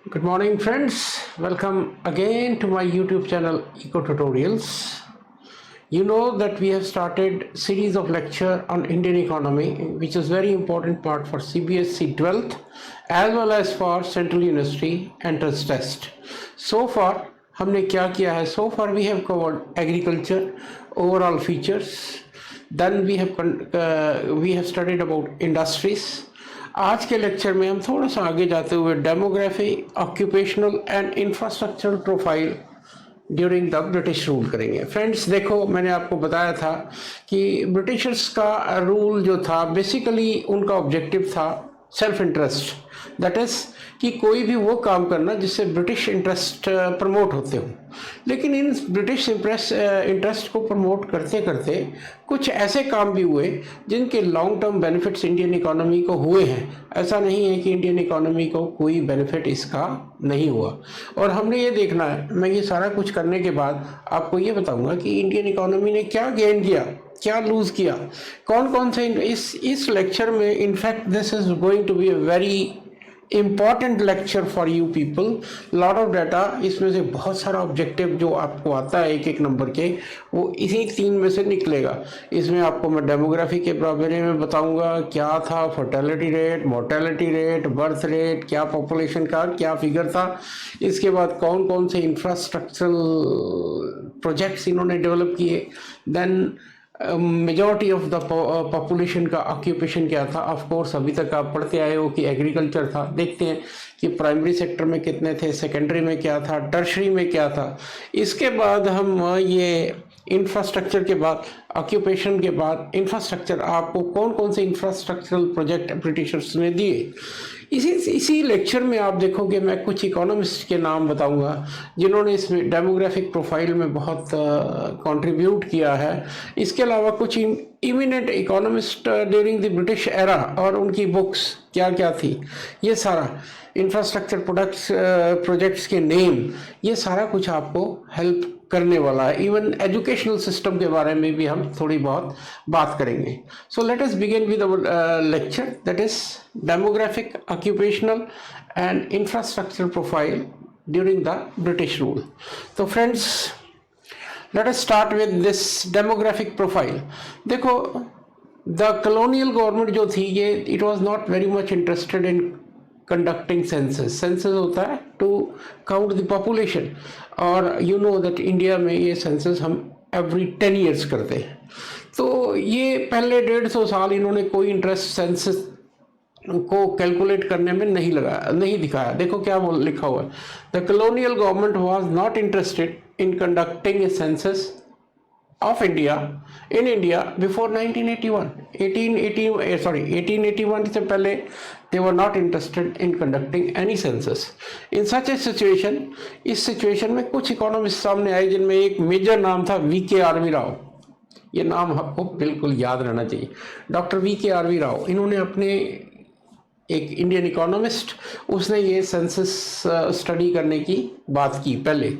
Good morning, friends. Welcome again to my YouTube channel Eco Tutorials. You know that we have started series of lecture on Indian economy, which is very important part for CBSE 12th as well as for Central University entrance test. So far हमने क्या किया है? So far we have covered agriculture, overall features. Then we have studied about industries. आज के lecture में हम थोड़ा सा आगे जाते हुए demography, occupational and infrastructural profile during the British rule करेंगे। फ्रेंड्स देखो, मैंने आपको बताया था कि ब्रिटिशर्स का रूल जो था बेसिकली उनका ऑब्जेक्टिव था सेल्फ इंटरेस्ट, दैट इज कि कोई भी वो काम करना जिससे ब्रिटिश इंटरेस्ट प्रमोट होते हो। लेकिन इन ब्रिटिश इंटरेस्ट को प्रमोट करते करते कुछ ऐसे काम भी हुए जिनके long term benefits Indian economy को हुए हैं। ऐसा नहीं है कि इंडियन इकोनॉमी को कोई बेनिफिट इसका नहीं हुआ, और हमने ये देखना है। मैं ये सारा कुछ करने के बाद आपको ये बताऊंगा कि इंडियन इकोनॉमी ने क्या गेन किया, क्या लूज किया, कौन कौन से इस लेक्चर में। In fact this is going to be a very important lecture for you people. Lot of data, इसमें से बहुत सारा ऑब्जेक्टिव जो आपको आता है एक एक नंबर के, वो इसी 3 में से निकलेगा। इसमें आपको मैं डेमोग्राफी के बारे में बताऊंगा, क्या था fertility rate, mortality rate, birth rate, क्या पॉपुलेशन का क्या फिगर था। इसके बाद कौन कौन से इंफ्रास्ट्रक्चरल प्रोजेक्ट्स इन्होंने डेवलप किए। Then majority of the population का ऑक्यूपेशन क्या था। ऑफ कोर्स अभी तक आप पढ़ते आए हो कि एग्रीकल्चर था। देखते हैं कि प्राइमरी सेक्टर में कितने थे, सेकेंडरी में क्या था, टर्शरी में क्या था। इसके बाद हम ये इंफ्रास्ट्रक्चर के बाद, ऑक्यूपेशन के बाद इंफ्रास्ट्रक्चर, आपको कौन कौन से इंफ्रास्ट्रक्चरल प्रोजेक्ट ब्रिटिशर्स ने दिए। इसी लेक्चर में आप देखोगे मैं कुछ इकोनॉमिस्ट के नाम बताऊंगा जिन्होंने इसमें डेमोग्राफिक प्रोफाइल में बहुत कंट्रीब्यूट किया है। इसके अलावा कुछ eminent economist during the British era और उनकी बुक्स क्या क्या थी, ये सारा इंफ्रास्ट्रक्चर प्रोजेक्ट्स के नेम, ये सारा कुछ आपको हेल्प करने वाला है। इवन एजुकेशनल सिस्टम के बारे में भी हम थोड़ी बहुत बात करेंगे। So let us begin with our lecture, that is demographic, occupational and infrastructure profile during the British rule. तो friends let us start with this demographic profile. देखो, द कॉलोनियल गवर्नमेंट जो थी, ये it was not very much interested in conducting census. Census होता है to count the population, और you know that India में ये सेंसस हम एवरी 10 ईयर्स करते हैं। तो ये पहले 150 साल इन्होंने कोई इंटरेस्ट सेंसस को कैलकुलेट करने में नहीं दिखाया। देखो क्या लिखा हुआ है, the colonial government was not interested in conducting A census of India in India before 1981. 1881 से पहले they were not interested in conducting any census. In such a situation, इस सिचुएशन में कुछ इकोनॉमिस्ट सामने आए जिनमें एक मेजर नाम था वीके आरवी राव। ये नाम आपको बिल्कुल याद रहना चाहिए, डॉक्टर वीके आरवी राव। इन्होंने अपने, एक इंडियन इकोनॉमिस्ट, उसने ये सेंसस स्टडी करने की बात की पहले।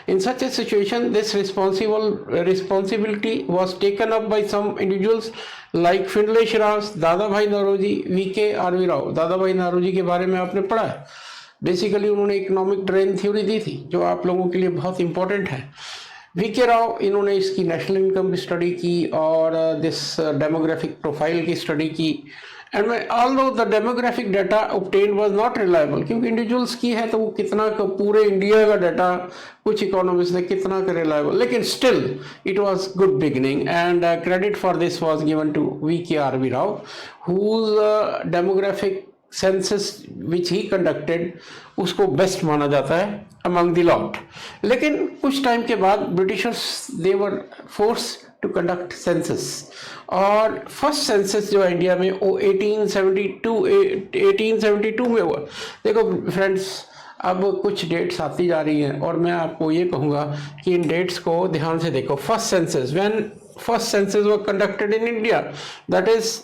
In such a situation this responsibility was taken up by some individuals like Findlay Shirras, Dadabhai Naoroji, VK RV Rao. दादा भाई नौरोजी के बारे में आपने पढ़ा है। बेसिकली उन्होंने इकोनॉमिक ट्रेंड थ्योरी दी थी जो आप लोगों के लिए बहुत इंपॉर्टेंट है। वीके राव, इन्होंने इसकी नेशनल इनकम की स्टडी की और दिस डेमोग्राफिक प्रोफाइल की स्टडी की। And although the demographic data obtain was not reliable, क्योंकि इंडिविजुअल्स की है तो वो कितना का पूरे इंडिया का डाटा कुछ इकोनॉमिस्ट ने कितना का रिलायबल, लेकिन still it was good beginning and credit for this was given to VK RV Rao, whose demographic census which he conducted उसको बेस्ट माना जाता है अमंग द लॉट। लेकिन कुछ टाइम के बाद Britishers they were forced to conduct census, और first census जो है इंडिया में वो 1872 में हुआ। देखो फ्रेंड्स, अब कुछ डेट्स आती जा रही हैं और मैं आपको ये कहूँगा कि इन डेट्स को ध्यान से देखो। First census, when first census were conducted in India, that is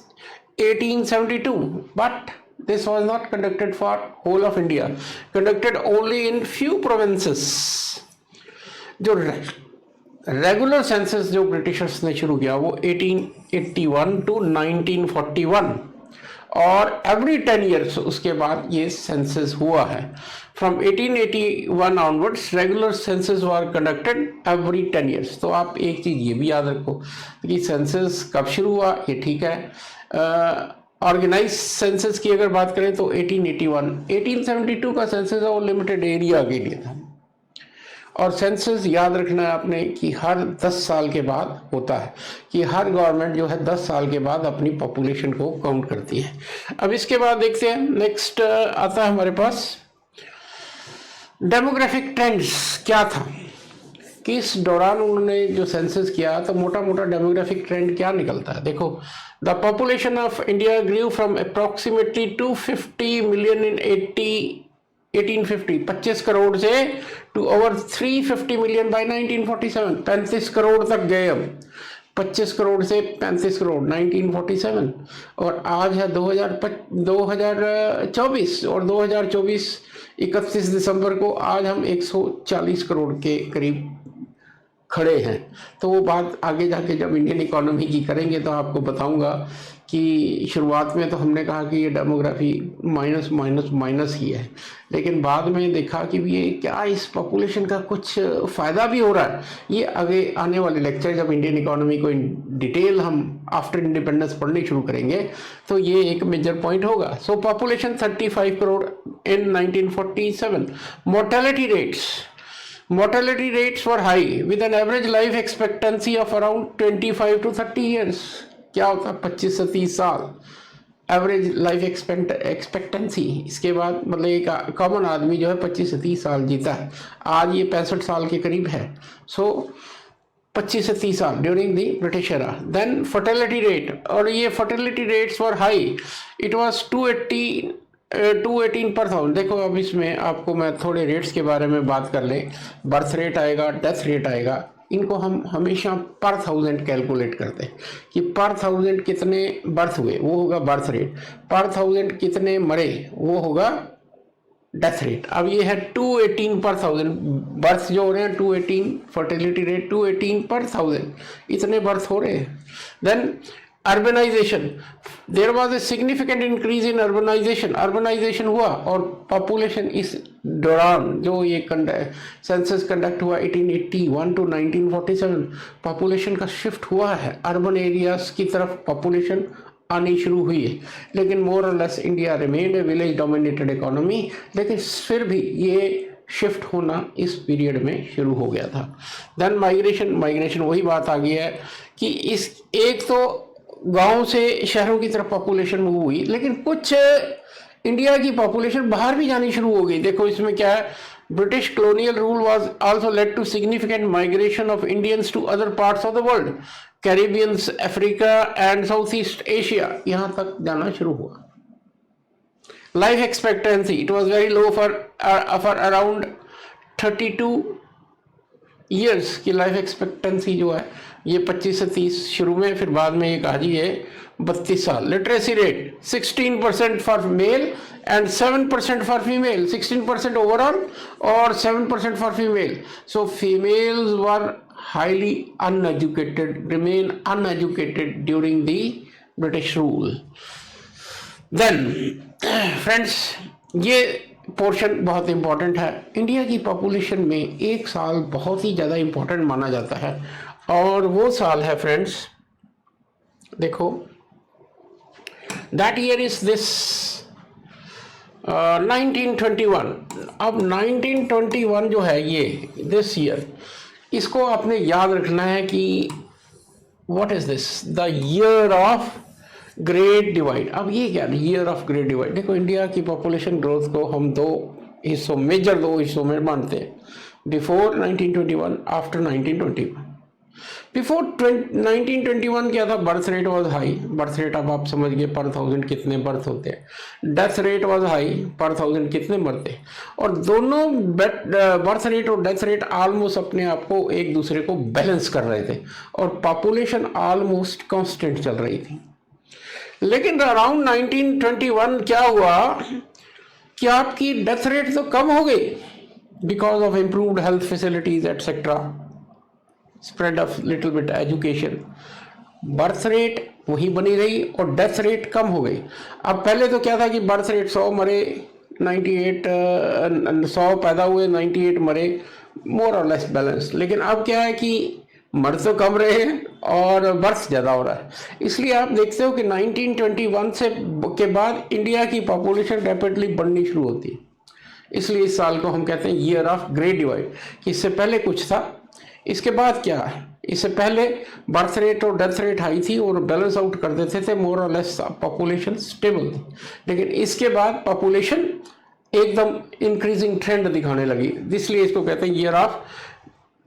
1872, but this was not conducted for whole of India, conducted only in few provinces. जो रेगुलर सेंसस जो ब्रिटिशर्स ने शुरू किया वो 1881 टू 1941, और एवरी 10 ईयर्स उसके बाद ये सेंसस हुआ है। From 1881 onwards regular census were conducted every 10 years. तो आप एक चीज़ ये भी याद रखो कि सेंसस कब शुरू हुआ, ये ठीक है। ऑर्गेनाइज सेंसस की अगर बात करें तो 1881, 1872 का सेंसस है वो लिमिटेड एरिया के लिए था। और सेंसस याद रखना है आपने कि हर 10 साल के बाद होता है, कि हर गवर्नमेंट जो है 10 साल के बाद अपनी पॉपुलेशन को काउंट करती है। अब इसके बाद देखते हैं, नेक्स्ट आता है हमारे पास डेमोग्राफिक ट्रेंड्स क्या था, कि इस दौरान उन्होंने जो सेंसस किया तो मोटा मोटा डेमोग्राफिक ट्रेंड क्या निकलता है। देखो, the population of India grew from approximately 250 million in 1850, 25 crore से to over 350 million by 1947, 35 crore तक गए। अब 25 करोड़ से 35 करोड़ 1947, और आज है 2024, और 2024 31 दिसंबर को आज हम 140 करोड़ के करीब खड़े हैं। तो वो बात आगे जाके जब इंडियन इकोनॉमी की करेंगे तो आपको बताऊंगा कि शुरुआत में तो हमने कहा कि ये डेमोग्राफी माइनस माइनस माइनस ही है, लेकिन बाद में देखा कि ये क्या इस पॉपुलेशन का कुछ फ़ायदा भी हो रहा है। ये आगे आने वाले लेक्चर जब इंडियन इकोनॉमी को इन डिटेल हम आफ्टर इंडिपेंडेंस पढ़नी शुरू करेंगे तो ये एक मेजर पॉइंट होगा। सो population 35 crore in 1947। Mortality rates were high with an average life expectancy of around 25 to 30 years। क्या होता है 25 से 30 साल एवरेज लाइफ एक्सपेक्टेंसी। इसके बाद मतलब एक कॉमन आदमी जो है 25 से 30 साल जीता है, आज ये 65 साल के करीब है। सो 25 से 30 साल during the British era. Then fertility rate, और ये fertility rates were high, it was 218 per thousand. देखो अब इसमें आपको मैं थोड़े रेट्स के बारे में बात कर लें। बर्थ रेट आएगा, डेथ रेट आएगा, इनको हम हमेशा पर थाउजेंड कैलकुलेट करते हैं कि पर थाउजेंड कितने बर्थ हुए वो होगा बर्थ रेट, पर थाउजेंड कितने मरे वो होगा डेथ रेट। अब ये है 218 पर थाउजेंड, बर्थ जो हो रहे हैं 218, फर्टिलिटी रेट 218 पर थाउजेंड, इतने बर्थ हो रहे हैं। Then urbanization, there was a significant increase in urbanization. Urbanization हुआ और पॉपुलेशन इस दौरान जो ये सेंसस कंडक्ट हुआ 1881 टू 1947, पॉपुलेशन का शिफ्ट हुआ है, अर्बन एरियाज की तरफ पॉपुलेशन आनी शुरू हुई है। लेकिन मोर और लेस इंडिया रिमेन्ड ए विलेज डोमिनेटेड इकोनॉमी, लेकिन फिर भी ये शिफ्ट होना इस पीरियड में शुरू हो गया था। देन माइग्रेशन वही बात आ गई है कि इस एक तो गांव से शहरों की तरफ पॉपुलेशन मूव हुई, लेकिन कुछ इंडिया की पॉपुलेशन बाहर भी जानी शुरू हो गई। देखो इसमें क्या है, British colonial rule was also led to significant migration of Indians to other parts of the world, Caribbeans, Africa and Southeast Asia, यहाँ तक जाना शुरू हुआ। Life expectancy, it was very low for around 32 years की life expectancy जो है ये 25 से 30 शुरू में, फिर बाद में एक आ जी है 32 साल। Literacy rate 16% for male and 7% for female, 16% overall और 7% for female. So females were highly uneducated, remain uneducated during the British rule. Then friends, ये पोर्शन बहुत इंपॉर्टेंट है। इंडिया की पॉपुलेशन में एक साल बहुत ही ज़्यादा इंपॉर्टेंट माना जाता है, और वो साल है फ्रेंड्स, देखो दैट ईयर इज दिस 1921। अब 1921 जो है ये दिस ईयर, इसको आपने याद रखना है कि what is this, the year of great divide. अब ये क्या है ईयर ऑफ ग्रेट डिवाइड। देखो इंडिया की पॉपुलेशन ग्रोथ को हम दो हिस्सों, मेजर दो हिस्सों में बांटते हैं, बिफोर 1921, आफ्टर 1921। बिफोर 1921 क्या था, birth rate was high, birth rate अब आप समझ गए पर थाउजेंड कितने बर्थ होते हैं। डेथ रेट वॉज हाई, पर थाउजेंड कितने मरते, और दोनों बर्थ रेट और डेथ रेट ऑलमोस्ट अपने आप को एक दूसरे को बैलेंस कर रहे थे, और पॉपुलेशन ऑलमोस्ट कांस्टेंट चल रही थी। लेकिन अराउंड 1921 क्या हुआ कि आपकी डेथ रेट तो कम हो गई because of improved health facilities etcetera, spread of little bit education, birth rate वही बनी रही और डेथ रेट कम हो गई। अब पहले तो क्या था कि बर्थ रेट 100 मरे, 98 100 पैदा हुए, 98 मरे, मोर और लेस बैलेंस। लेकिन अब क्या है कि मर तो कम रहे हैं और बर्थ ज़्यादा हो रहा है। इसलिए आप देखते हो कि 1921 से के बाद इंडिया की पॉपुलेशन रैपिडली बढ़नी शुरू होती है। इसलिए इस साल को हम कहते हैं ईयर ऑफ ग्रेट डिवाइड, कि इससे पहले कुछ था, इसके बाद क्या है। इससे पहले बर्थ रेट और डेथ रेट हाई थी और बैलेंस आउट कर देते थे, मोर और लेस पॉपुलेशन स्टेबल थी। लेकिन इसके बाद पॉपुलेशन एकदम इंक्रीजिंग ट्रेंड दिखाने लगी, इसलिए इसको कहते हैं year of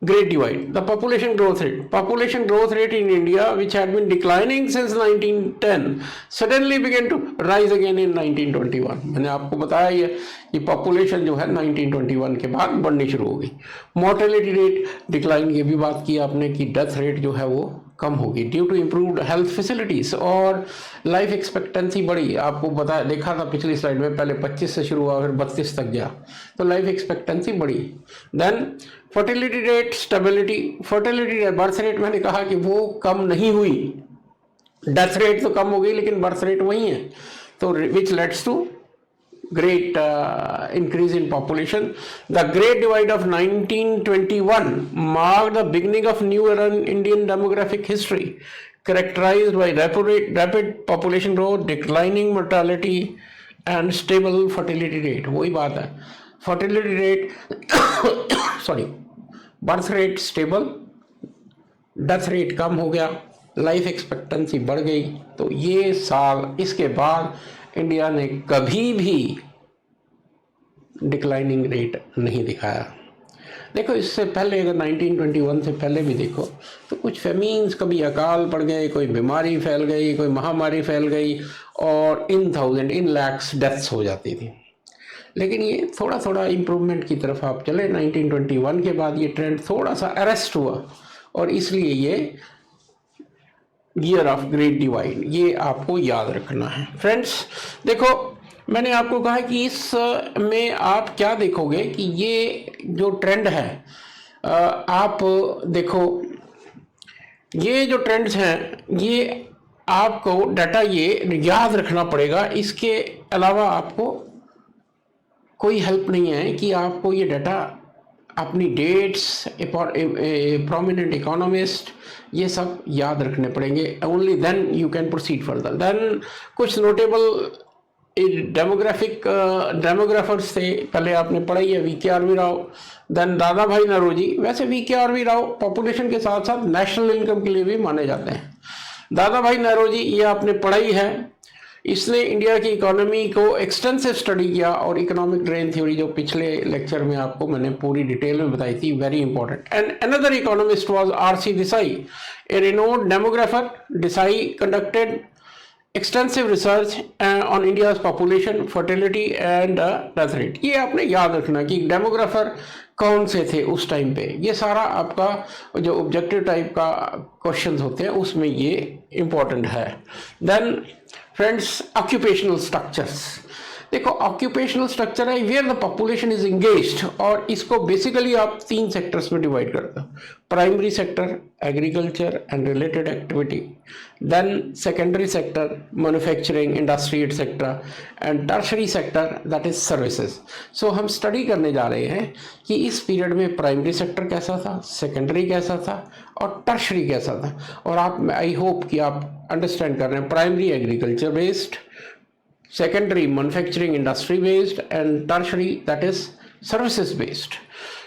Great Divide. The population growth rate in India, which had been declining since 1910, suddenly began to rise again in 1921. मैंने आपको बताया ये कि पॉपुलेशन जो है 1921 के बाद बढ़नी शुरू हो गई। मोर्टेलिटी रेट डिक्लाइन की भी बात की आपने कि डेथ रेट जो है वो कम होगी due to improved health facilities, और लाइफ एक्सपेक्टेंसी बढ़ी। आपको बताया, देखा था पिछली स्लाइड में, पहले 25 से शुरू हुआ फिर 32 तक गया, तो लाइफ एक्सपेक्टेंसी बढ़ी। Then fertility rate stability, fertility rate, birth rate मैंने कहा कि वो कम नहीं हुई, डेथ रेट तो कम हो गई लेकिन बर्थ रेट वही है, तो which leads to great increase in population. The Great Divide of 1921 marked the beginning of new era in Indian demographic history, characterized by rapid population growth, declining mortality and stable fertility rate. वही बात है, fertility rate sorry, birth rate stable, death rate कम हो गया, life expectancy बढ़ गई। तो ये साल, इसके बाद इंडिया ने कभी भी डिक्लाइनिंग रेट नहीं दिखाया। देखो इससे पहले अगर 1921 से पहले भी देखो तो कुछ फेमीन्स, कभी अकाल पड़ गए, कोई बीमारी फैल गई, कोई महामारी फैल गई और इन लैक्स डेथ्स हो जाती थी। लेकिन ये थोड़ा थोड़ा इम्प्रूवमेंट की तरफ आप चले, 1921 के बाद ये ट्रेंड थोड़ा सा अरेस्ट हुआ और इसलिए ये ईयर ऑफ ग्रेट डिवाइड, ये आपको याद रखना है। फ्रेंड्स देखो, मैंने आपको कहा कि इस में आप क्या देखोगे कि ये जो ट्रेंड है, आप देखो ये जो ट्रेंड्स हैं ये आपको डाटा ये याद रखना पड़ेगा। इसके अलावा आपको कोई हेल्प नहीं है कि आपको ये डाटा अपनी डेट्स, प्रोमिनेंट इकोनॉमिस्ट, ये सब याद रखने पड़ेंगे। Only then you can proceed further. Then कुछ नोटेबल डेमोग्राफर्स थे, पहले आपने पढ़ाई है, VK राव, देन दादा भाई नौरोजी। वैसे VK राव पॉपुलेशन के साथ साथ नेशनल इनकम के लिए भी माने जाते हैं। दादा भाई नौरोजी, ये आपने पढ़ाई है, इसने इंडिया की इकोनॉमी को एक्सटेंसिव स्टडी किया और इकोनॉमिक ड्रेन थ्योरी जो पिछले लेक्चर में आपको मैंने पूरी डिटेल में बताई थी, very important. And another economist was RC Desai, A renowned demographer. Desai conducted extensive research on India's population, fertility and death rate. ये आपने याद रखना कि डेमोग्राफर कौन से थे उस टाइम पे। ये सारा आपका जो ऑब्जेक्टिव टाइप का क्वेश्चंस होते हैं उसमें ये इंपॉर्टेंट है। Then friends, occupational structures. देखो ऑक्यूपेशनल स्ट्रक्चर है where the population is engaged, और इसको बेसिकली आप 3 सेक्टर्स में डिवाइड करते हो। Primary sector agriculture and related activity, then secondary sector manufacturing industry etcetera, and tertiary sector that is services. So हम study करने जा रहे हैं कि इस पीरियड में प्राइमरी सेक्टर कैसा था, सेकेंडरी कैसा था और टर्शरी कैसा था। और आप, आई होप कि आप अंडरस्टैंड कर रहे हैं, primary agriculture based, secondary manufacturing industry based and tertiary that is services based.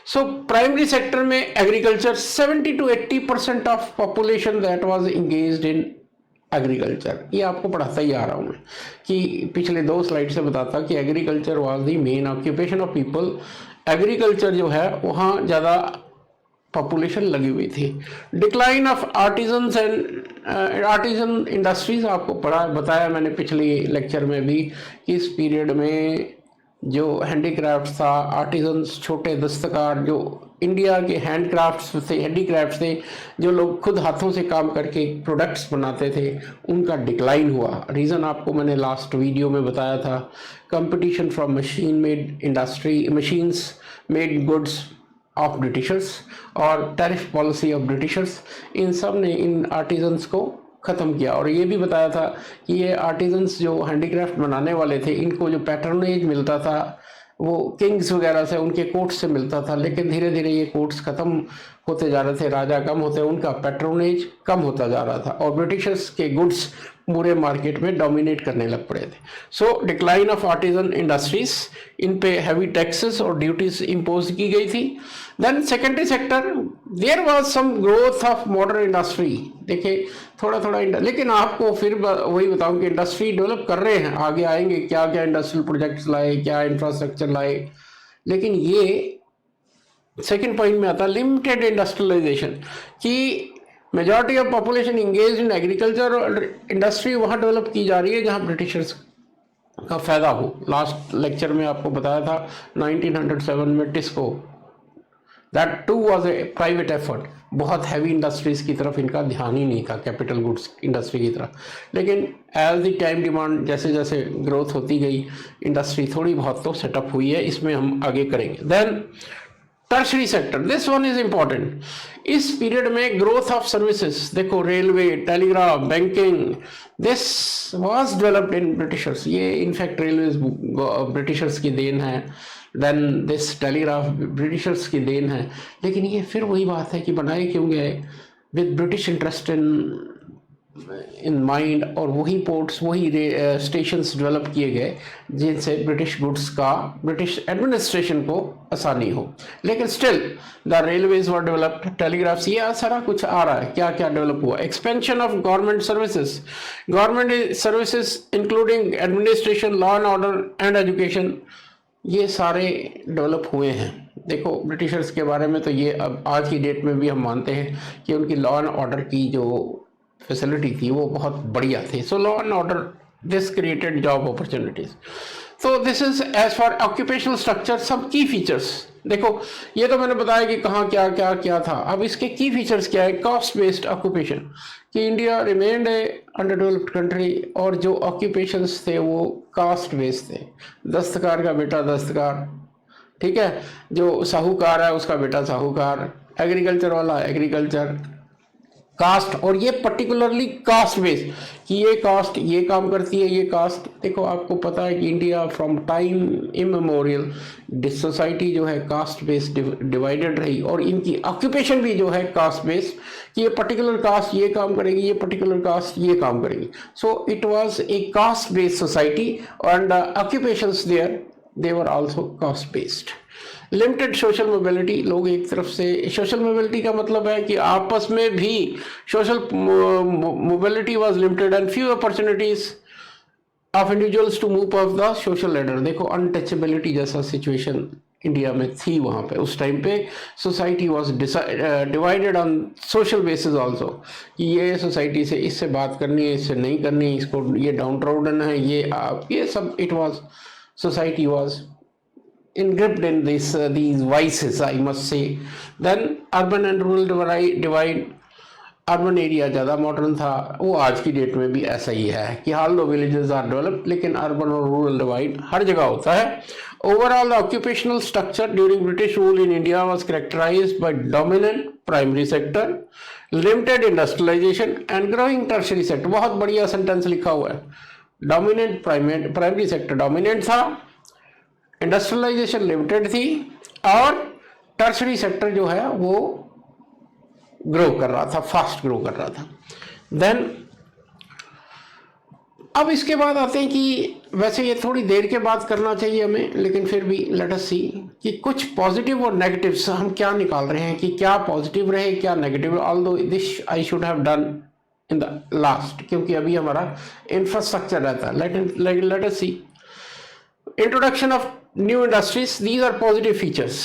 So primary sector में agriculture 70 to 80% of population that was engaged in agriculture। ये आपको पढ़ाता ही आ रहा हूँ मैं कि पिछले 2 स्लाइड से बताता कि agriculture was the main occupation of people। agriculture जो है वहाँ ज़्यादा पॉपुलेशन लगी हुई थी। Decline of artisans and artisan industries आपको बताया मैंने पिछली लेक्चर में भी कि इस पीरियड में जो हैंडीक्राफ्ट था, आर्टिजन्स, छोटे दस्तकार, जो इंडिया के हैंडक्राफ्ट्स थे, हैंडीक्राफ्ट्स थे, जो लोग खुद हाथों से काम करके प्रोडक्ट्स बनाते थे, उनका डिक्लाइन हुआ। रीज़न आपको मैंने लास्ट वीडियो में बताया था, competition from machine made industry, machines made goods of Britishers और टैरिफ पॉलिसी ऑफ ब्रिटिशर्स, इन सब ने इन आर्टिजन्स को ख़त्म किया। और ये भी बताया था कि ये आर्टिजन्स जो हैंडीक्राफ्ट बनाने वाले थे, इनको जो पैटर्नेज मिलता था वो किंग्स वगैरह से, उनके कोर्ट्स से मिलता था, लेकिन धीरे धीरे ये कोर्ट्स ख़त्म होते जा रहे थे, राजा कम होते, उनका पैट्रोनेज कम होता जा रहा था और ब्रिटिशर्स के गुड्स पूरे मार्केट में डोमिनेट करने लग पड़े थे। So decline of artisan industries, इन पे हैवी टैक्सेस और ड्यूटीज इम्पोज की गई थी। Then secondary sector, there was some growth of modern industry. देखिए थोड़ा थोड़ा लेकिन आपको फिर वही बताऊं कि इंडस्ट्री डेवलप कर रहे हैं, आगे आएंगे क्या क्या इंडस्ट्रियल प्रोजेक्ट्स लाए, क्या इंफ्रास्ट्रक्चर लाए, लेकिन ये सेकेंड पॉइंट में आता है लिमिटेड इंडस्ट्रियलाइजेशन, कि majority of population engage in agriculture और इंडस्ट्री वहाँ डेवलप की जा रही है जहाँ ब्रिटिशर्स का फ़ायदा हो। लास्ट लेक्चर में आपको बताया था 1907 में TISCO, that too was a private effort, बहुत हैवी इंडस्ट्रीज़ की तरफ इनका ध्यान ही नहीं था, कैपिटल गुड्स इंडस्ट्री की तरफ। लेकिन एज द टाइम डिमांड जैसे जैसे ग्रोथ होती गई, इंडस्ट्री थोड़ी बहुत तो सेटअप हुई है, इसमें हम आगे करेंगे। Then tertiary sector, this one is important. इस पीरियड में ग्रोथ ऑफ सर्विसेज, देखो railway, telegraph, banking, this was developed in Britishers. ये इनफैक्ट रेलवे ब्रिटिशर्स की देन है, देन दिस टेलीग्राफ ब्रिटिशर्स की देन है। लेकिन ये फिर वही बात है कि बनाए क्यों गए, with British interest in mind, और वही पोर्ट्स, वही स्टेशंस डेवलप किए गए जिनसे ब्रिटिश गुड्स का, ब्रिटिश एडमिनिस्ट्रेशन को आसानी हो। लेकिन still the railways were developed, telegraphs, ये सारा कुछ आ रहा है। क्या क्या डेवलप हुआ, expansion of government services, government services including administration, law and order and education, ये सारे डेवलप हुए हैं। देखो ब्रिटिशर्स के बारे में तो ये अब आज की डेट में भी हम मानते हैं कि उनकी लॉ एंड ऑर्डर की जो फैसिलिटी थी वो बहुत बढ़िया थी। So law and order, this created job opportunities. So this is as for occupational structure, सब की फीचर्स। देखो ये तो मैंने बताया कि कहाँ क्या क्या क्या था, अब इसके की फीचर्स क्या है। कास्ट बेस्ड ऑक्यूपेशन, कि India remained A under developed country, और जो ऑक्यूपेशंस थे वो कास्ट बेस्ड थे। दस्तकार का बेटा दस्तकार, ठीक है, जो साहूकार है उसका बेटा साहूकार, एग्रीकल्चर वाला एग्रीकल्चर, कास्ट, और ये पर्टिकुलरली कास्ट बेस्ड, कि ये कास्ट ये काम करती है, ये कास्ट। देखो आपको पता है कि India from time immemorial society जो है कास्ट बेस्ड डिवाइडेड रही, और इनकी ऑक्यूपेशन भी जो है कास्ट बेस्ड, कि ये पर्टिकुलर कास्ट ये काम करेगी, ये पर्टिकुलर कास्ट ये काम करेगी। So it was a caste based society and occupations there they were also caste based. Limited social mobility, लोग एक तरफ से, सोशल मोबिलिटी का मतलब है कि आपस में भी social mobility was limited and few opportunities of individuals to move up the social ladder. देखो अनटचेबिलिटी जैसा सिचुएशन इंडिया में थी वहाँ पे, उस टाइम पे society was divided on social basis also, कि ये सोसाइटी से इससे बात करनी है, इससे नहीं करनी, इसको ये डाउन ट्रोडन है, ये सब, it was, society was engulfed in these vices, I must say. Then urban and rural divide, urban area ज़्यादा मॉडर्न था, वो आज की डेट में भी ऐसा ही है कि हाल दो विलेजेस आर डेवलप्ड, लेकिन अर्बन और रूरल डिवाइड हर जगह होता है। Overall the occupational structure during British rule in India was characterized by dominant primary sector, limited industrialization and growing tertiary sector. बहुत बढ़िया सेंटेंस लिखा हुआ है, डोमिनेंट प्राइमरी सेक्टर डोमिनेंट था, इंडस्ट्रियलाइजेशन लिमिटेड थी, और टर्शरी सेक्टर जो है वो ग्रो कर रहा था, फास्ट ग्रो कर रहा था। देन अब इसके बाद आते हैं कि वैसे ये थोड़ी देर के बाद करना चाहिए हमें, लेकिन फिर भी लेट अस सी कि कुछ पॉजिटिव और नेगेटिव्स हम क्या निकाल रहे हैं, कि क्या पॉजिटिव रहे क्या negative. Although this I should have done in the last, क्योंकि अभी हमारा इंफ्रास्ट्रक्चर रहता है। Let us see introduction of new industries, these are positive features.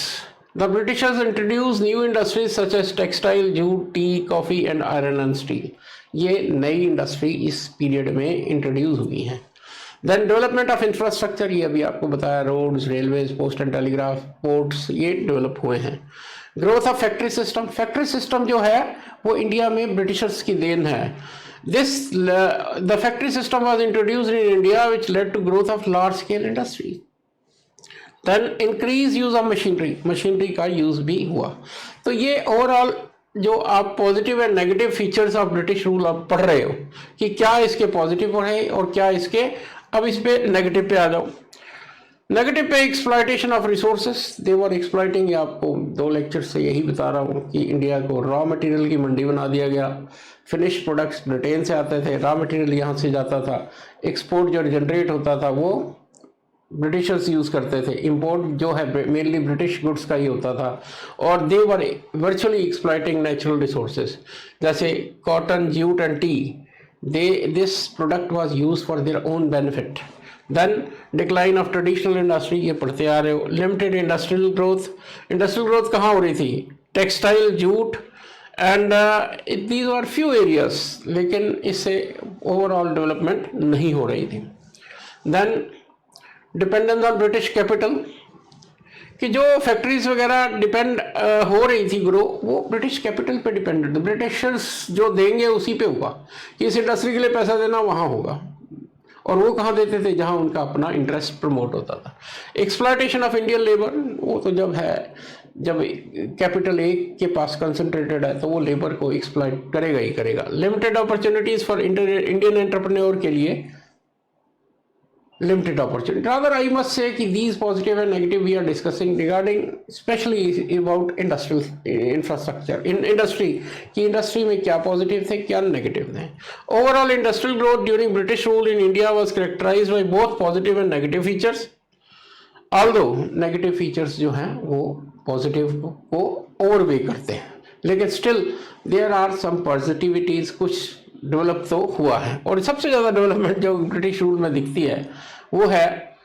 The Britishers introduced new industries such as textile, jute, tea, coffee and iron and steel. ये नई industry इस period में introduce हुई हैं। देन डेवलपमेंट ऑफ इंफ्रास्ट्रक्चर, ये अभी आपको बताया, roads, railways, post and telegraph, ports, ये डेवलप हुए हैं। Growth of factory system, factory system जो है वो इंडिया में ब्रिटिशर्स की देन है। The factory system was introduced in India which led to growth of large scale industries. Then increase use of machinery, machinery का यूज भी हुआ। तो ये ओवरऑल जो आप positive and negative features of British rule आप पढ़ रहे हो कि क्या इसके पॉजिटिव है और क्या इसके, अब इस पे नेगेटिव पे आ जाओ। नेगेटिव पे exploitation of resources, they were exploiting, आपको 2 लेक्चर से यही बता रहा हूँ कि इंडिया को रॉ मटेरियल की मंडी बना दिया गया। फिनिश प्रोडक्ट्स ब्रिटेन से आते थे, रॉ मटेरियल यहाँ से जाता था, एक्सपोर्ट जो जनरेट होता था वो ब्रिटिशर्स यूज़ करते थे, इंपोर्ट जो है मेनली ब्रिटिश गुड्स का ही होता था, और they were virtually exploiting natural resources जैसे cotton, jute and tea, this product was use for their own benefit. Then decline of traditional industry, ये पढ़ते आ रहे हो। लिमिटेड इंडस्ट्रियल ग्रोथ कहाँ हो रही थी? Textile, jute and these are few areas, लेकिन इससे ओवरऑल डेवलपमेंट नहीं हो रही थी। Then dependence on British capital, कि जो फैक्ट्रीज वगैरह डिपेंड हो रही थी ग्रो, वो ब्रिटिश कैपिटल पे डिपेंडेंट, ब्रिटिशर्स जो देंगे उसी पे होगा कि इस इंडस्ट्री के लिए पैसा देना वहाँ होगा, और वो कहाँ देते थे? जहाँ उनका अपना इंटरेस्ट प्रमोट होता था। एक्सप्लॉयटेशन ऑफ इंडियन लेबर, वो तो जब कैपिटल एक के पास कंसंट्रेटेड है तो वो लेबर को एक्सप्लॉयट करेगा ही करेगा। Limited opportunities for Indian entrepreneur के लिए limited opportunity. Rather, I must say कि these positive and negative we are discussing regarding especially about industrial infrastructure in industry, कि industry में क्या positive थे क्या negative थे। Overall industrial growth during British rule in India was characterized by both positive and negative features. Although negative features जो हैं वो positive को overweigh करते हैं, लेकिन still there are some positivities, कुछ डेवलप तो हुआ है। और सबसे ज़्यादा डेवलपमेंट जो ब्रिटिश रूल में दिखती है वो है,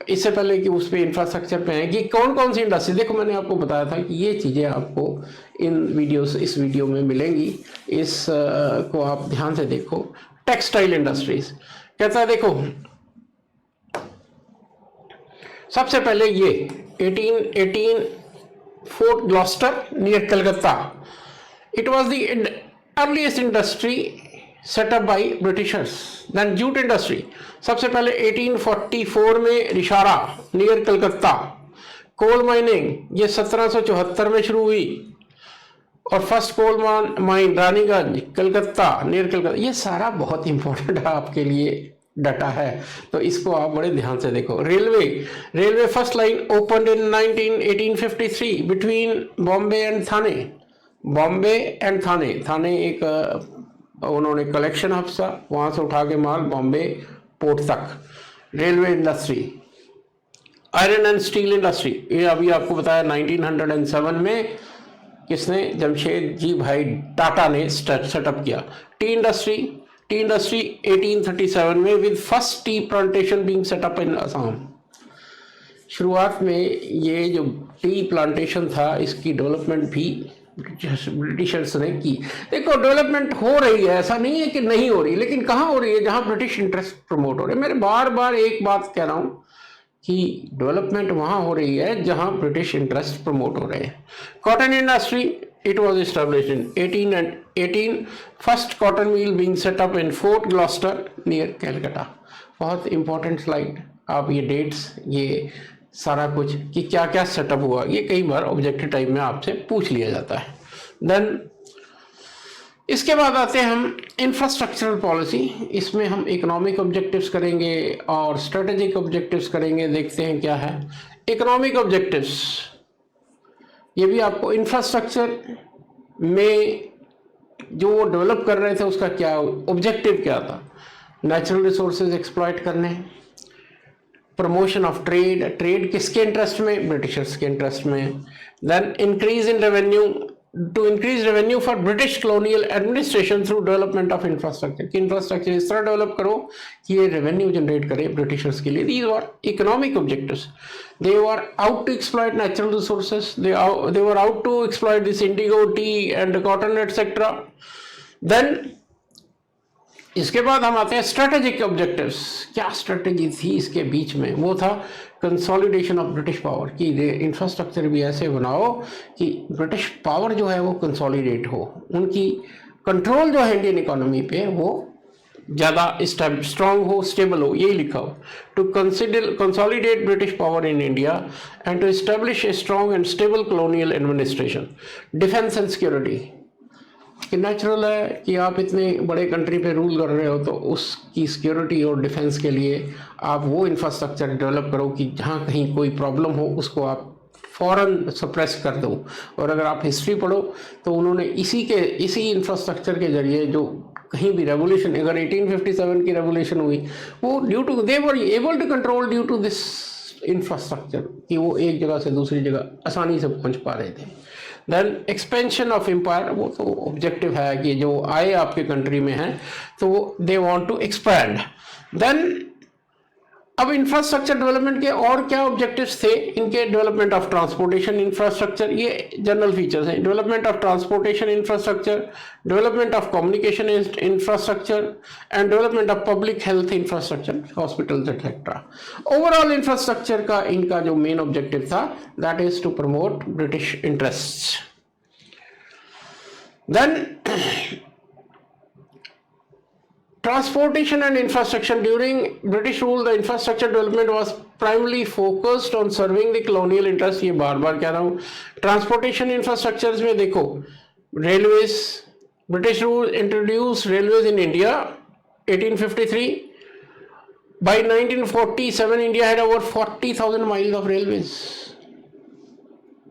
इससे पहले कि उस पर इंफ्रास्ट्रक्चर पे है कि कौन कौन सी इंडस्ट्री, देखो मैंने आपको बताया था कि ये चीज़ें आपको इस वीडियो में मिलेंगी, इस को आप ध्यान से देखो। टेक्सटाइल इंडस्ट्रीज कहता है, देखो सबसे पहले ये 1818 fort Gloster near Calcutta, it was the earliest industry set up by Britishers. Then jute industry, सबसे पहले 1844 में Rishra near Calcutta. Coal mining ये 1774 में शुरू हुई, और first coal mine Raniganj Calcutta near Calcutta. ये सारा बहुत इंपॉर्टेंट है आपके लिए डाटा है, तो इसको आप बड़े ध्यान से देखो। Railway first line open in 1853 between Bombay and Thane एक उन्होंने कलेक्शन हब सा, वहाँ से उठा के माल बॉम्बे पोर्ट तक। Railway industry, iron and steel industry, ये अभी आपको बताया 1907 में किसने? जमशेद जी भाई टाटा ने सेटअप किया। टी इंडस्ट्री 1837 में with first tea plantation being set up in Assam. शुरुआत में ये जो टी प्लांटेशन था इसकी डेवलपमेंट भी ब्रिटिशर्स ने की। देखो डेवलपमेंट हो रही है, ऐसा नहीं है कि नहीं हो रही, लेकिन कहाँ हो रही है? जहाँ ब्रिटिश इंटरेस्ट प्रमोट हो रहे हैं। मैं बार बार एक बात कह रहा हूँ कि डेवलपमेंट वहाँ हो रही है जहाँ ब्रिटिश इंटरेस्ट प्रमोट हो रहे हैं। Cotton industry, it was established in 1818, first cotton mill being set up in fort Gloster near Calcutta. बहुत इंपॉर्टेंट स्लाइड, आप ये डेट्स, ये सारा कुछ कि क्या क्या सेटअप हुआ, ये कई बार ऑब्जेक्टिव टाइप में आपसे पूछ लिया जाता है। देन इसके बाद आते हैं हम इंफ्रास्ट्रक्चरल पॉलिसी। इसमें हम इकोनॉमिक ऑब्जेक्टिव्स करेंगे और स्ट्रेटेजिक ऑब्जेक्टिव्स करेंगे। देखते हैं क्या है इकोनॉमिक ऑब्जेक्टिव्स। ये भी आपको इंफ्रास्ट्रक्चर में जो वो डेवलप कर रहे थे उसका क्या ऑब्जेक्टिव क्या था? नेचुरल रिसोर्सेज एक्सप्लॉइट करने, प्रमोशन ऑफ ट्रेड किसके इंटरेस्ट में? ब्रिटिशर्स के इंटरेस्ट में। Then increase in revenue, to increase revenue for British colonial administration through development of infrastructure, कि इंफ्रास्ट्रक्चर इस तरह डेवलप करो कि ये रेवेन्यू जनरेट करे ब्रिटिशर्स के लिए। These were economic objectives. They were out to exploit natural resources, they were out to exploit this indigo, tea and cotton etcetera. Then इसके बाद हम आते हैं स्ट्रेटेजिक ऑब्जेक्टिव्स। क्या स्ट्रेटेजी थी इसके बीच में? वो था कंसोलिडेशन ऑफ ब्रिटिश पावर, कि इंफ्रास्ट्रक्चर भी ऐसे बनाओ कि ब्रिटिश पावर जो है वो कंसोलिडेट हो, उनकी कंट्रोल जो है इंडियन इकोनॉमी पे वो ज़्यादा स्ट्रांग हो, स्टेबल हो, यही लिखा हो। To consolidate British power in India and to establish a strong and stable colonial administration. Defence and security, कि नेचुरल है कि आप इतने बड़े कंट्री पे रूल कर रहे हो तो उसकी सिक्योरिटी और डिफेंस के लिए आप वो इंफ्रास्ट्रक्चर डेवलप करो कि जहाँ कहीं कोई प्रॉब्लम हो उसको आप फ़ौरन सप्रेस कर दो। और अगर आप हिस्ट्री पढ़ो तो उन्होंने इसी इंफ्रास्ट्रक्चर के जरिए जो कहीं भी रेवोल्यूशन, अगर 1857 की रेवोल्यूशन हुई वो due to they were able to control due to this infrastructure, कि वो एक जगह से दूसरी जगह आसानी से पहुंच पा रहे थे। देन एक्सपेंशन ऑफ एम्पायर, वो तो ऑब्जेक्टिव है कि जो आए आपके कंट्री में है तो they want to expand. Then अब इंफ्रास्ट्रक्चर डेवलपमेंट के और क्या ऑब्जेक्टिव्स थे इनके? डेवलपमेंट ऑफ ट्रांसपोर्टेशन इंफ्रास्ट्रक्चर, ये जनरल फीचर्स हैं। Development of transportation infrastructure, development of communication infrastructure and development of public health infrastructure, hospitals etcetera. Overall infrastructure का इनका जो मेन ऑब्जेक्टिव था that is to promote British interests. Then transportation and infrastructure. During British rule, the infrastructure development was primarily focused on serving the colonial interest. ये बार बार कह रहा हूँ। Transportation infrastructures में देखो, railways, British rule introduce railways in India 1853. By 1947 India had over 40,000 miles of railways.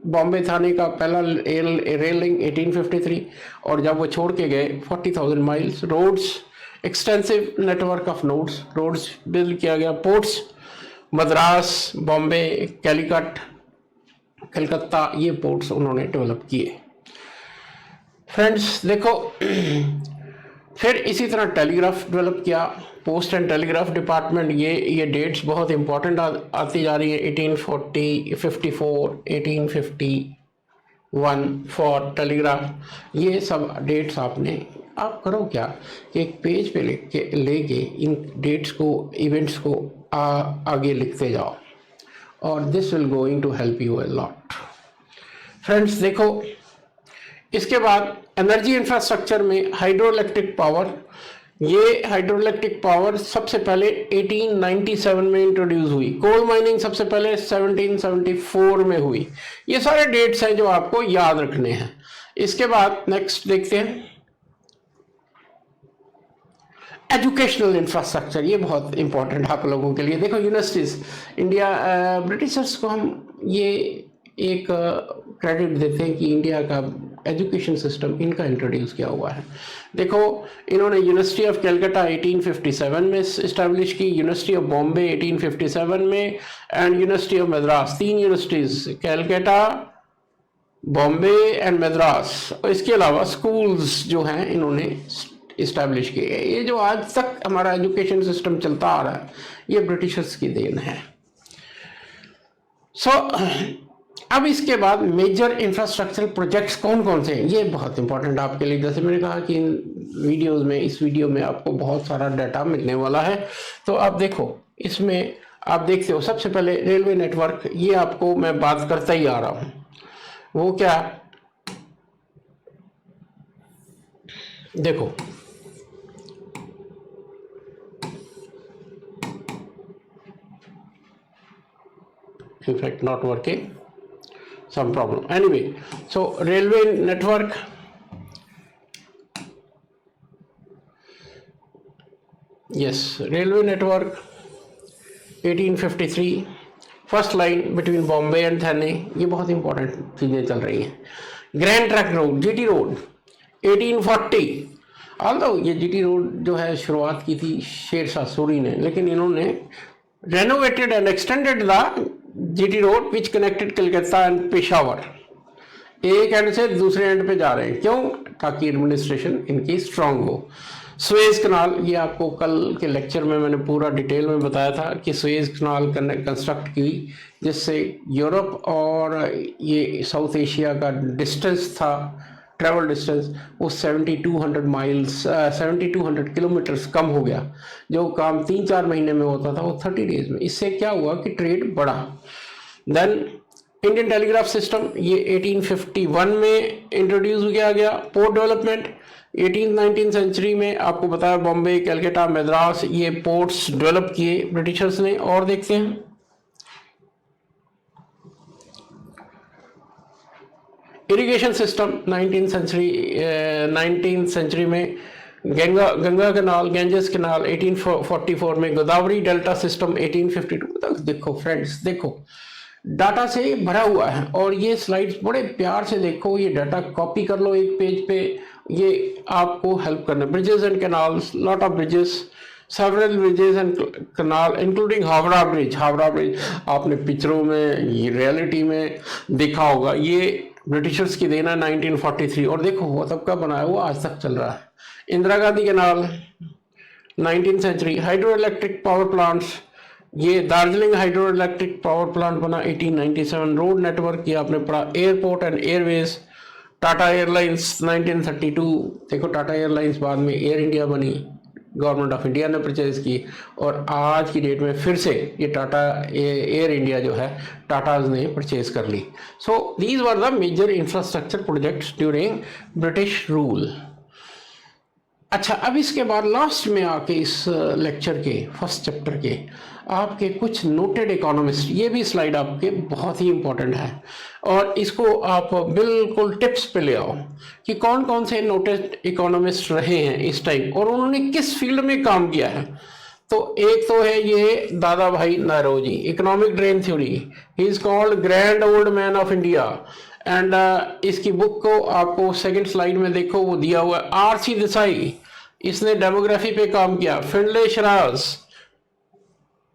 Bombay थाने का पहला rail link 1853, और जब वो छोड़ के गए 40,000 miles. Roads, extensive network of roads build किया गया। पोर्ट्स, मद्रास, बॉम्बे, कैलिकट, कलकत्ता, ये पोर्ट्स उन्होंने डेवलप किए। फ्रेंड्स देखो, फिर इसी तरह टेलीग्राफ डेवलप किया, पोस्ट एंड टेलीग्राफ डिपार्टमेंट। ये डेट्स बहुत इंपॉर्टेंट आती जा रही है। 1840, 54, 1851 फॉर टेलीग्राफ। ये सब डेट्स आप करो क्या कि एक पेज पे लेके इन डेट्स को, इवेंट्स को आगे लिखते जाओ, और this will going to help you a lot. Friends देखो, इसके बाद एनर्जी इंफ्रास्ट्रक्चर में हाइड्रोइलेक्ट्रिक पावर। ये हाइड्रोइलेक्ट्रिक पावर सबसे पहले 1897 में इंट्रोड्यूस हुई। कोल माइनिंग सबसे पहले 1774 में हुई। ये सारे डेट्स हैं जो आपको याद रखने हैं। इसके बाद नेक्स्ट देखते हैं एजुकेशनल इंफ्रास्ट्रक्चर। ये बहुत इंपॉर्टेंट है आप लोगों के लिए। देखो, यूनिवर्सिटीज, इंडिया, ब्रिटिशर्स को हम ये एक क्रेडिट देते हैं कि इंडिया का एजुकेशन सिस्टम इनका इंट्रोड्यूस किया हुआ है। देखो, इन्होंने यूनिवर्सिटी ऑफ कैलकाटा 1857 में इस्टेब्लिश की, यूनिवर्सिटी ऑफ बॉम्बे 1857 में, and university of Madras. 3 universities, Calcutta, Bombay and Madras. इसके अलावा स्कूल्स जो हैं इन्होंने इस्टेब्लिश किए। ये जो आज तक हमारा एजुकेशन सिस्टम चलता आ रहा है ये ब्रिटिशर्स की देन है। अब इसके बाद मेजर इंफ्रास्ट्रक्चर प्रोजेक्ट्स कौन कौन से हैं, ये बहुत इंपॉर्टेंट आपके लिए। जैसे मैंने कहा कि इस वीडियो में आपको बहुत सारा डाटा मिलने वाला है। तो आप देखो, इसमें आप देखते हो सबसे पहले रेलवे नेटवर्क। ये आपको मैं बात करता ही आ रहा हूँ। वो क्या, देखो, in fact not working, some problem. Anyway, so railway network, yes, railway network 1853, first line between Bombay and Thane. ये बहुत इंपॉर्टेंट चीज़ें चल रही हैं। Grand trunk road, GT road 1840। Although ये जीटी रोड जो है शुरुआत की थी शेरशाह सूरी ने, लेकिन इन्होंने renovated and extended the GT road which connected Calcutta and Peshawar. एक एंड से दूसरे एंड पे जा रहे हैं, क्यों? ताकि एडमिनिस्ट्रेशन इनकी स्ट्रांग हो। सुएज कनाल, ये आपको कल के लेक्चर में मैंने पूरा डिटेल में बताया था कि सुएज कनाल कंस्ट्रक्ट की, जिससे यूरोप और ये साउथ एशिया का डिस्टेंस था, ट्रैवल डिस्टेंस, वो 7200 किलोमीटर्स कम हो गया। जो काम 3-4 महीने में होता था वो 30 डेज में। इससे क्या हुआ कि ट्रेड बढ़ा। देन इंडियन टेलीग्राफ सिस्टम, ये 1851 में इंट्रोड्यूस किया गया। पोर्ट डेवलपमेंट 18th-19th सेंचुरी में आपको बताया, बॉम्बे, कलकत्ता, मद्रास, ये पोर्ट्स डेवलप किए ब्रिटिशर्स ने। और देखते हैं इरिगेशन सिस्टम 19th सेंचुरी में गंगा कैनाल, गैंजेस कैनाल 1844 में, गोदावरी डेल्टा सिस्टम 1852 तक। देखो फ्रेंड्स, देखो डाटा से भरा हुआ है और ये स्लाइड्स बड़े प्यार से देखो, ये डाटा कॉपी कर लो एक पेज पे, ये आपको हेल्प करना। Bridges and canals, lot of bridges, several bridges and canal including Howrah bridge. Howrah bridge आपने पिक्चरों में, ये रियलिटी में देखा होगा। ये ब्रिटिशर्स की देना 1943 और देखो वो तब का बनाया हुआ आज तक चल रहा है। Indira Gandhi canal 19th century. Hydro electric power plants, ये Darjeeling hydro electric power plant बना 1897। रोड नेटवर्क ये आपने पढ़ा। Airport and airways, Tata airlines 1932। देखो टाटा एयरलाइंस बाद में एयर इंडिया बनी, गवर्नमेंट ऑफ इंडिया ने परचेज की और आज की डेट में फिर से ये टाटा एयर इंडिया जो है टाटाज ने परचेज कर ली। So these were the major infrastructure projects during British rule. अच्छा, अब इसके बाद लास्ट में आके इस लेक्चर के फर्स्ट चैप्टर के आपके कुछ नोटेड इकोनॉमिस्ट, ये भी स्लाइड आपके बहुत ही इंपॉर्टेंट है और इसको आप बिल्कुल टिप्स पे ले आओ कि कौन कौन से नोटेड इकोनॉमिस्ट रहे हैं इस टाइम और उन्होंने किस फील्ड में काम किया है। तो एक तो है ये Dadabhai Naoroji, economic drain theory, he is called grand old man of India. And इसकी बुक को आपको सेकंड स्लाइड में देखो, वो दिया हुआ है। आर.सी. देसाई, इसने डेमोग्राफी पे काम किया। फिंडले शराज,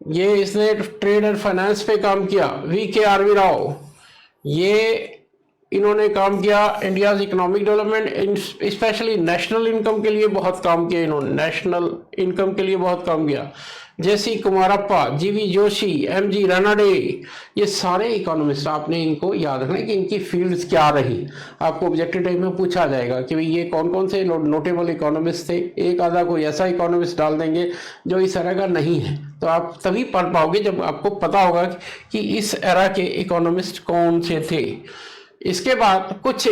ये इसने ट्रेड एंड फाइनेंस पे काम किया। V.K.R.V. राव, ये इन्होंने काम किया India's economic development, specially national income के लिए बहुत काम किया इन्होंने, नेशनल इनकम के लिए बहुत काम किया। जैसी कुमारप्पा, G.V. जोशी, M.G. रानाडे, ये सारे इकोनॉमिस्ट आपने इनको याद रखना कि इनकी फील्ड्स क्या रही। आपको ऑब्जेक्टिव टाइप में पूछा जाएगा कि भाई ये कौन कौन से नोटेबल इकोनॉमिस्ट थे। एक आधा कोई ऐसा इकोनॉमिस्ट डाल देंगे जो इस एरा का नहीं है, तो आप तभी पढ़ पाओगे जब आपको पता होगा कि इस एरा के इकोनॉमिस्ट कौन से थे। इसके बाद कुछ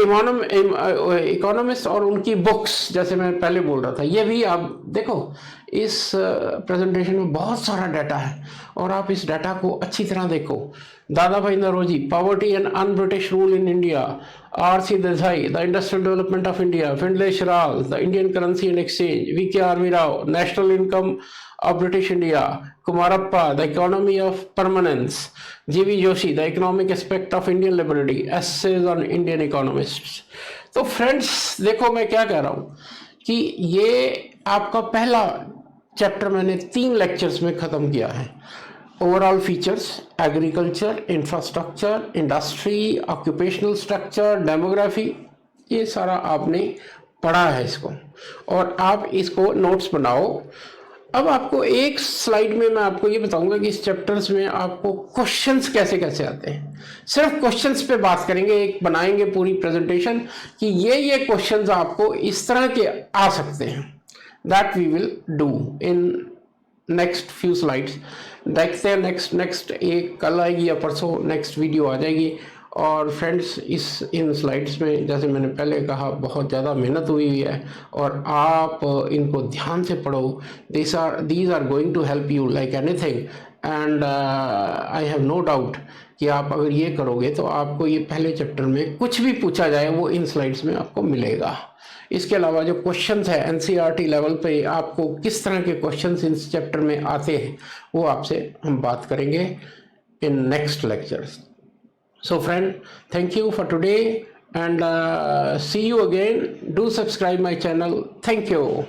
इकोनॉमिस्ट और उनकी बुक्स, जैसे मैं पहले बोल रहा था, ये भी आप देखो इस प्रेजेंटेशन में बहुत सारा डाटा है और आप इस डाटा को अच्छी तरह देखो। Dadabhai Naoroji, poverty and un British rule in India. R.C. Desai, the industrial development of India. Findlay Shirras, the Indian currency and exchange. V.K.R.V. Rao, national income of British India. Kumarappa, the economy of permanence. G.V. Joshi, the economic aspect of Indian liberty. Essays on Indian economists. तो friends देखो मैं क्या कह रहा हूँ कि ये आपका पहला चैप्टर मैंने 3 लेक्चर्स में ख़त्म किया है। Overall features, agriculture, infrastructure, industry, occupational structure, demography, ये सारा आपने पढ़ा है इसको और आप इसको नोट्स बनाओ। अब आपको एक स्लाइड में मैं आपको ये बताऊंगा कि इस चैप्टर्स में आपको क्वेश्चंस कैसे कैसे आते हैं। सिर्फ क्वेश्चंस पे बात करेंगे, एक बनाएंगे पूरी प्रेजेंटेशन कि ये क्वेश्चंस आपको इस तरह के आ सकते हैं। That we will do in next few slides. देखते हैं नेक्स्ट एक कल आएगी या परसों नेक्स्ट वीडियो आ जाएगी। और फ्रेंड्स इन स्लाइड्स में जैसे मैंने पहले कहा बहुत ज़्यादा मेहनत हुई है और आप इनको ध्यान से पढ़ो। These are going to help you like anything and I have no doubt कि आप अगर ये करोगे तो आपको ये पहले चैप्टर में कुछ भी पूछा जाए वो इन स्लाइड्स में आपको मिलेगा। इसके अलावा जो क्वेश्चंस है NCERT लेवल पे आपको किस तरह के क्वेश्चंस इस चैप्टर में आते हैं वो आपसे हम बात करेंगे in next lectures. So friend, thank you for today and see you again. Do subscribe my channel. Thank you.